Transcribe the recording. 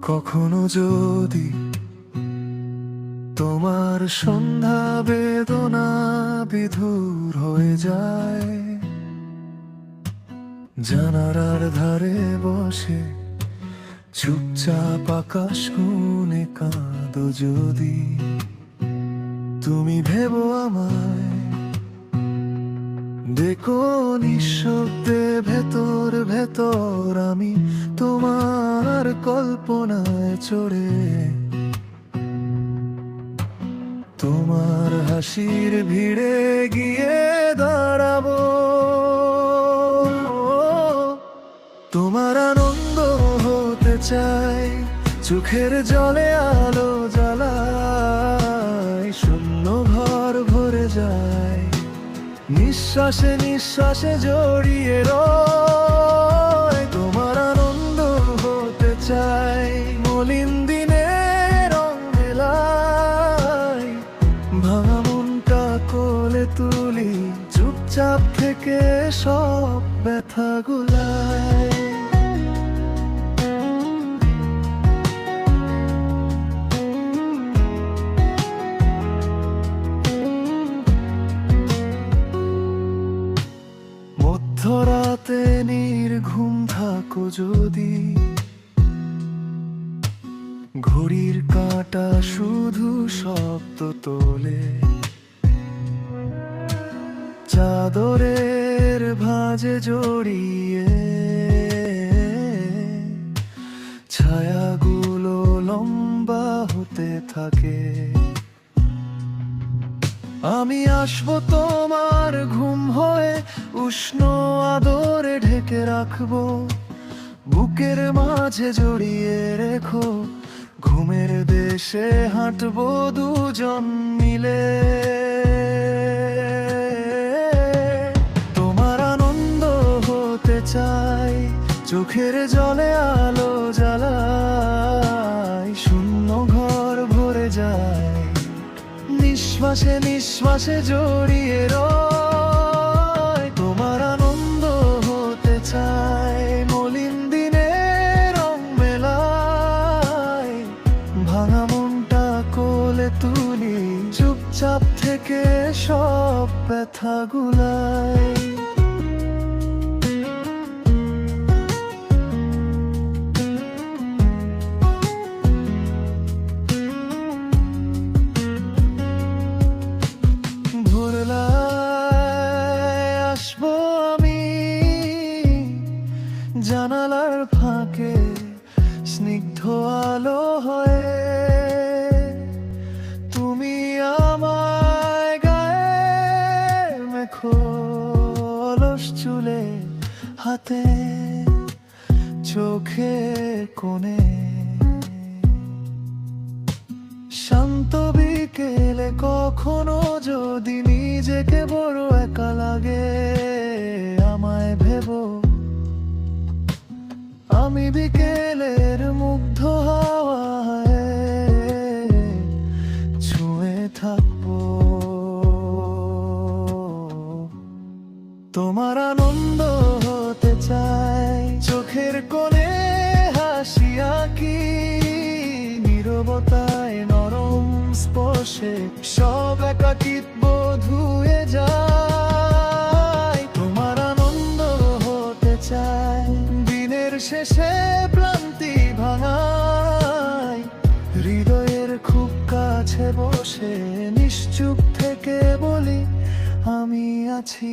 কখনো যদি তোমার সন্ধ্যা বেদনা বিধুর হয়ে যায়, জানালার ধারে বসে চুপচাপ আকাশ গুনে কাঁদো যদি, তুমি ভেবো আমায়, দেখো নিঃশব্দে ভেতর ভেতর আমি তোমার কল্পনায় চড়ে তোমার হাসির ভিড়ে গিয়ে দাঁড়াবো। তোমার আনন্দ হতে চাই, চোখের জলে আলো জ্বালাই, শূন্য ঘর ভরে যায়, নিঃশ্বাসে নিঃশ্বাসে জড়িয়ে রয়। তোমার আনন্দ হতে চাই, মলিন দিনে রং মেলাই, ভাঙা মনটা কোলে তুলি, চুপচাপ থেকে সব ব্যথা গুলাই। মধ্যরাতে নির্ঘুম থাকো যদি, ঘড়ির কাঁটা শুধু শব্দ তোলে, চাদরের ভাঁজে জড়িয়ে ছায়াগুলো লম্বা হতে থাকে। আমি আসবো তোমার ঘুম হয়ে, উষ্ণ আদরে ঢেকে রাখবো, বুকের মাঝে জড়িয়ে রেখো, ঘুমের দেশে হাঁটবো দুজন মিলে। তোমার আনন্দ হতে চাই, চোখের জলে আলো জ্বালাই, শূন্য ঘর ভরে যায়, নিঃশ্বাসে নিঃশ্বাসে জড়িয়ে রয়। তোমার আনন্দ হতে চাই, মলিন দিনে রং মেলাই, ভাঙা মনটা কোলে তুলি, চুপচাপ থেকে সব ব্যথা গুলাই। আসবো আমি জানালার ফাঁকে, স্নিগ্ধ আলো হয়ে, তুমি আমায় গায়ে মেখো, অলস চুলে হাতে চোখে কোণে, শান্ত বিকেলে কখনো যদি নিজেকে বড় একা লাগে, আমায় ভেবো, আমি বিকেলের মুগ্ধ হাওয়ায় ছুঁয়ে থাকবো। তোমার আনন্দ হতে চাই, চোখের কোণে হাসি আঁকি, নীরবতায় নরম স্পর্শে সব একাকিত্ব ধুয়ে যায়। তোমার আনন্দ হতে চাই, দিনের শেষে ক্লান্তি ভাঙাই, হৃদয়ের খুব কাছে বসে নিশ্চুপ থেকে বলি, আমি আছি।